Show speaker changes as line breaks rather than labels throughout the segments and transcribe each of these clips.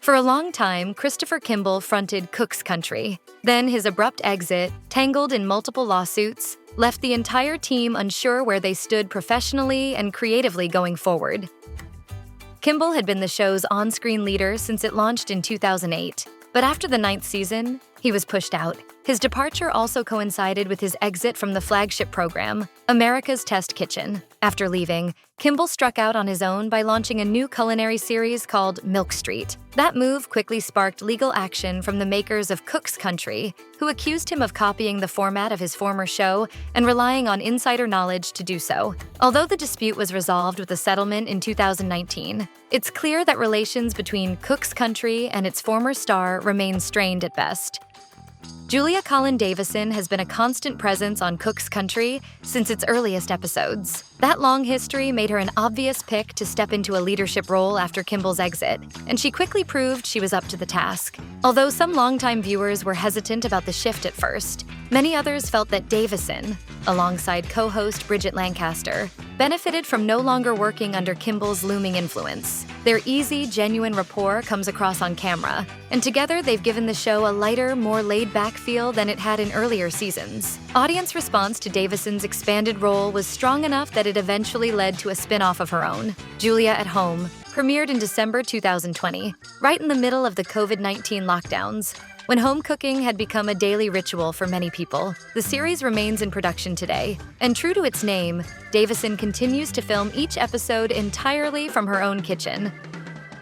For a long time, Christopher Kimball fronted Cook's Country. Then his abrupt exit, tangled in multiple lawsuits, left the entire team unsure where they stood professionally and creatively going forward. Kimball had been the show's on-screen leader since it launched in 2008, but after the 9th season, he was pushed out. His departure also coincided with his exit from the flagship program, America's Test Kitchen. After leaving, Kimball struck out on his own by launching a new culinary series called Milk Street. That move quickly sparked legal action from the makers of Cook's Country, who accused him of copying the format of his former show and relying on insider knowledge to do so. Although the dispute was resolved with a settlement in 2019, it's clear that relations between Cook's Country and its former star remain strained at best. Julia Collin Davison has been a constant presence on Cook's Country since its earliest episodes. That long history made her an obvious pick to step into a leadership role after Kimball's exit, and she quickly proved she was up to the task. Although some longtime viewers were hesitant about the shift at first, many others felt that Davison, alongside co-host Bridget Lancaster, benefited from no longer working under Kimball's looming influence. Their easy, genuine rapport comes across on camera, and together they've given the show a lighter, more laid-back feel than it had in earlier seasons. Audience response to Davison's expanded role was strong enough that it eventually led to a spin-off of her own, Julia at Home, premiered in December 2020, right in the middle of the COVID-19 lockdowns. When home cooking had become a daily ritual for many people, the series remains in production today. And true to its name, Davison continues to film each episode entirely from her own kitchen.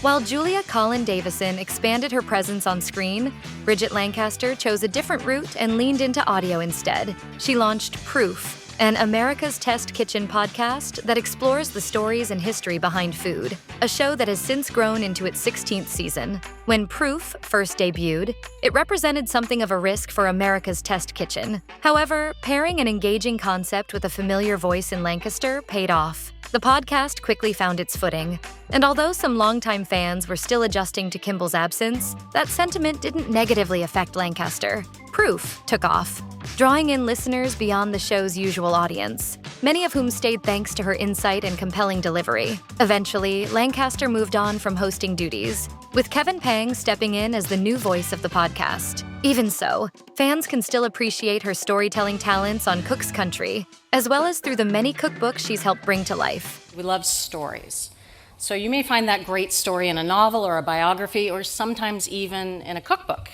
While Julia Collin Davison expanded her presence on screen, Bridget Lancaster chose a different route and leaned into audio instead. She launched Proof, an America's Test Kitchen podcast that explores the stories and history behind food, a show that has since grown into its 16th season. When Proof first debuted, it represented something of a risk for America's Test Kitchen. However, pairing an engaging concept with a familiar voice in Lancaster paid off. The podcast quickly found its footing, and although some longtime fans were still adjusting to Kimball's absence, that sentiment didn't negatively affect Lancaster. Proof took off, drawing in listeners beyond the show's usual audience, many of whom stayed thanks to her insight and compelling delivery. Eventually, Lancaster moved on from hosting duties, with Kevin Pang stepping in as the new voice of the podcast. Even so, fans can still appreciate her storytelling talents on Cook's Country, as well as through the many cookbooks she's helped bring to life.
We love stories. So you may find that great story in a novel or a biography, or sometimes even in a cookbook.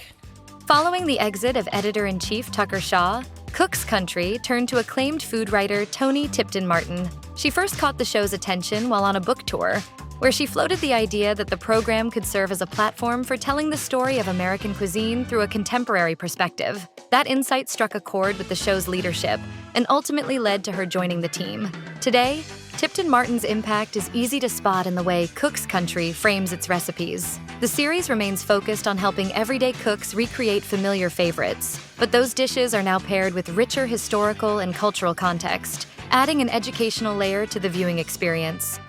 Following the exit of editor-in-chief Tucker Shaw, Cook's Country turned to acclaimed food writer Toni Tipton-Martin. She first caught the show's attention while on a book tour, where she floated the idea that the program could serve as a platform for telling the story of American cuisine through a contemporary perspective. That insight struck a chord with the show's leadership and ultimately led to her joining the team. Today, Tipton-Martin's impact is easy to spot in the way Cook's Country frames its recipes. The series remains focused on helping everyday cooks recreate familiar favorites, but those dishes are now paired with richer historical and cultural context, adding an educational layer to the viewing experience.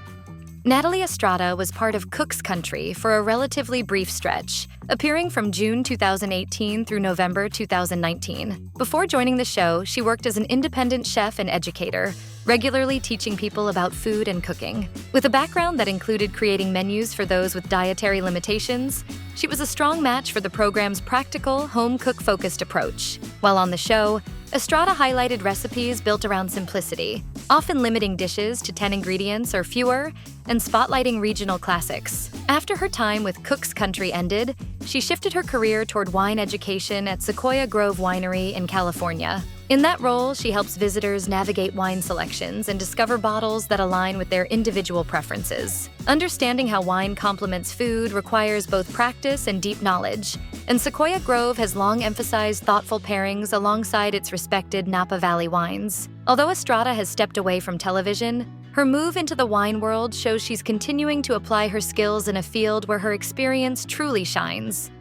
Natalie Estrada was part of Cook's Country for a relatively brief stretch, appearing from June 2018 through November 2019. Before joining the show, she worked as an independent chef and educator, regularly teaching people about food and cooking. With a background that included creating menus for those with dietary limitations, she was a strong match for the program's practical, home cook-focused approach. While on the show, Estrada highlighted recipes built around simplicity, often limiting dishes to 10 ingredients or fewer, and spotlighting regional classics. After her time with Cook's Country ended, she shifted her career toward wine education at Sequoia Grove Winery in California. In that role, she helps visitors navigate wine selections and discover bottles that align with their individual preferences. Understanding how wine complements food requires both practice and deep knowledge, and Sequoia Grove has long emphasized thoughtful pairings alongside its respected Napa Valley wines. Although Estrada has stepped away from television, her move into the wine world shows she's continuing to apply her skills in a field where her experience truly shines.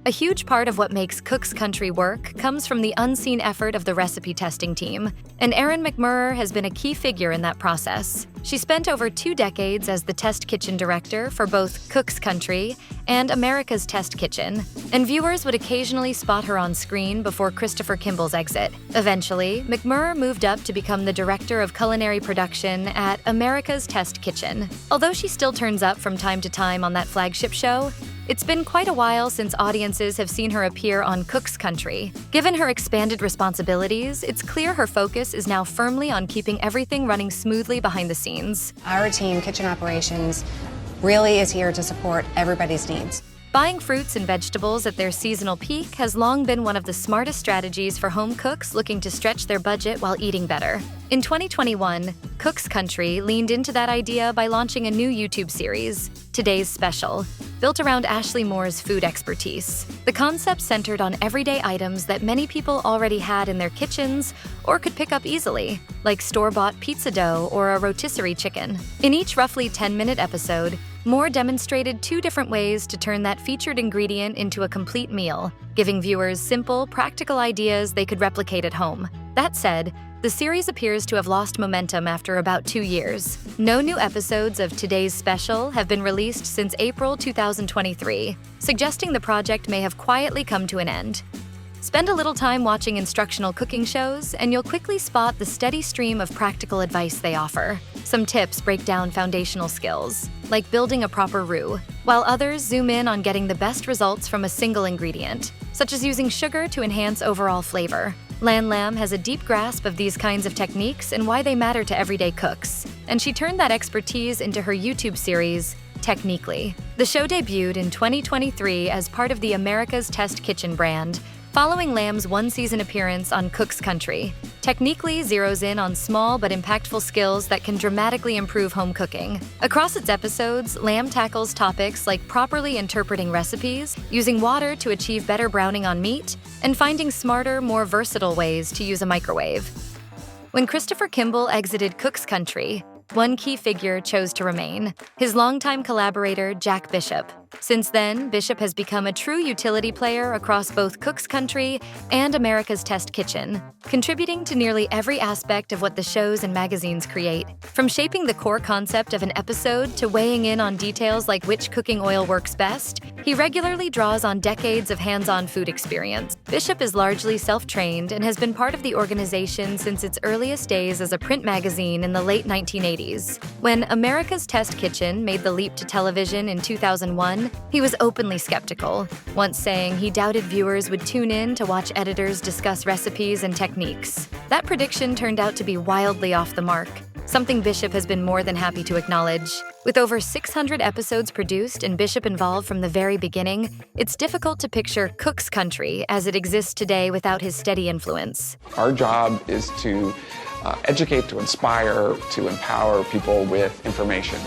A huge part of what makes Cook's Country work comes from the unseen effort of the recipe testing team, and Erin McMurrer has been a key figure in that process. She spent over 2 decades as the test kitchen director for both Cook's Country and America's Test Kitchen, and viewers would occasionally spot her on screen before Christopher Kimball's exit. Eventually, McMurrer moved up to become the director of culinary production at America's Test Kitchen. Although she still turns up from time to time on that flagship show, It's been quite a while since audiences have seen her appear on Cook's Country. Given her expanded responsibilities, it's clear her focus is now firmly on keeping everything running smoothly behind the scenes.
Our team, Kitchen Operations, really is here to support everybody's needs.
Buying fruits and vegetables at their seasonal peak has long been one of the smartest strategies for home cooks looking to stretch their budget while eating better. In 2021, Cook's Country leaned into that idea by launching a new YouTube series, Today's Special, built around Ashley Moore's food expertise. The concept centered on everyday items that many people already had in their kitchens or could pick up easily, like store-bought pizza dough or a rotisserie chicken. In each roughly 10-minute episode, Moore demonstrated 2 different ways to turn that featured ingredient into a complete meal, giving viewers simple, practical ideas they could replicate at home. That said, the series appears to have lost momentum after about 2 years. No new episodes of Today's Special have been released since April 2023, suggesting the project may have quietly come to an end. Spend a little time watching instructional cooking shows, and you'll quickly spot the steady stream of practical advice they offer. Some tips break down foundational skills, like building a proper roux, while others zoom in on getting the best results from a single ingredient, such as using sugar to enhance overall flavor. Lan Lam has a deep grasp of these kinds of techniques and why they matter to everyday cooks, and she turned that expertise into her YouTube series, Techniquely. The show debuted in 2023 as part of the America's Test Kitchen brand, following Lam's one-season appearance on Cook's Country. Techniquely zeroes in on small but impactful skills that can dramatically improve home cooking. Across its episodes, Lam tackles topics like properly interpreting recipes, using water to achieve better browning on meat, and finding smarter, more versatile ways to use a microwave. When Christopher Kimball exited Cook's Country, one key figure chose to remain: his longtime collaborator, Jack Bishop. Since then, Bishop has become a true utility player across both Cook's Country and America's Test Kitchen, contributing to nearly every aspect of what the shows and magazines create. From shaping the core concept of an episode to weighing in on details like which cooking oil works best, he regularly draws on decades of hands-on food experience. Bishop is largely self-trained and has been part of the organization since its earliest days as a print magazine in the late 1980s. When America's Test Kitchen made the leap to television in 2001, he was openly skeptical, once saying he doubted viewers would tune in to watch editors discuss recipes and techniques. That prediction turned out to be wildly off the mark, something Bishop has been more than happy to acknowledge. With over 600 episodes produced and Bishop involved from the very beginning, it's difficult to picture Cook's Country as it exists today without his steady influence.
Our job is to educate, to inspire, to empower people with information.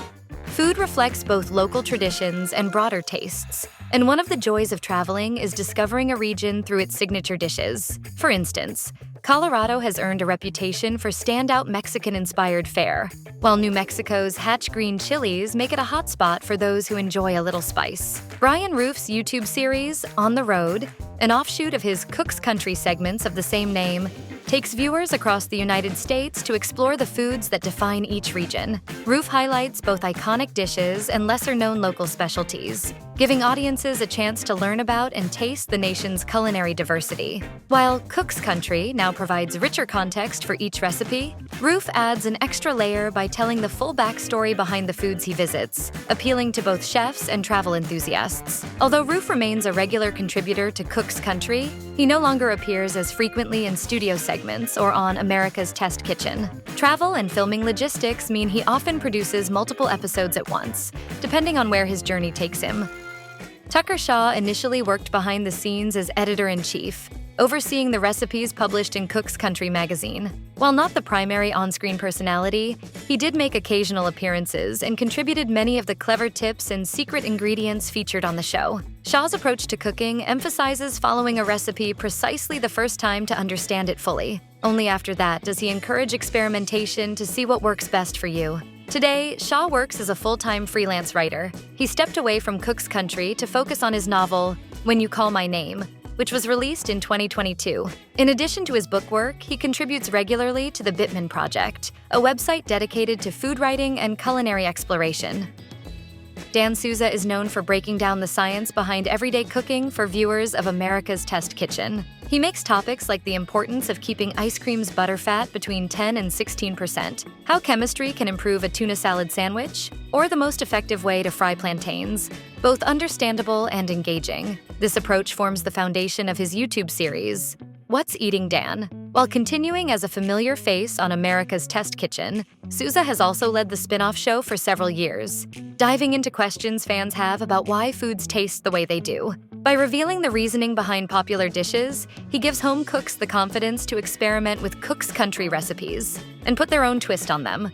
Food reflects both local traditions and broader tastes, and one of the joys of traveling is discovering a region through its signature dishes. For instance, Colorado has earned a reputation for standout Mexican-inspired fare, while New Mexico's Hatch Green chilies make it a hotspot for those who enjoy a little spice. Bryan Roof's YouTube series, On the Road, an offshoot of his Cook's Country segments of the same name, takes viewers across the United States to explore the foods that define each region. Roof highlights both iconic dishes and lesser-known local specialties, giving audiences a chance to learn about and taste the nation's culinary diversity. While Cook's Country now provides richer context for each recipe, Roof adds an extra layer by telling the full backstory behind the foods he visits, appealing to both chefs and travel enthusiasts. Although Roof remains a regular contributor to Cook's Country, he no longer appears as frequently in studio segments or on America's Test Kitchen. Travel and filming logistics mean he often produces multiple episodes at once, depending on where his journey takes him. Tucker Shaw initially worked behind the scenes as editor-in-chief, overseeing the recipes published in Cook's Country magazine. While not the primary on-screen personality, he did make occasional appearances and contributed many of the clever tips and secret ingredients featured on the show. Shaw's approach to cooking emphasizes following a recipe precisely the first time to understand it fully. Only after that does he encourage experimentation to see what works best for you. Today, Shaw works as a full-time freelance writer. He stepped away from Cook's Country to focus on his novel, When You Call My Name, which was released in 2022. In addition to his book work, he contributes regularly to the Bitman Project, a website dedicated to food writing and culinary exploration. Dan Souza is known for breaking down the science behind everyday cooking for viewers of America's Test Kitchen. He makes topics like the importance of keeping ice cream's butter fat between 10 and 16%, how chemistry can improve a tuna salad sandwich, or the most effective way to fry plantains. Both understandable and engaging, this approach forms the foundation of his YouTube series, What's Eating Dan? While continuing as a familiar face on America's Test Kitchen, Souza has also led the spin-off show for several years, diving into questions fans have about why foods taste the way they do. By revealing the reasoning behind popular dishes, he gives home cooks the confidence to experiment with Cook's Country recipes and put their own twist on them.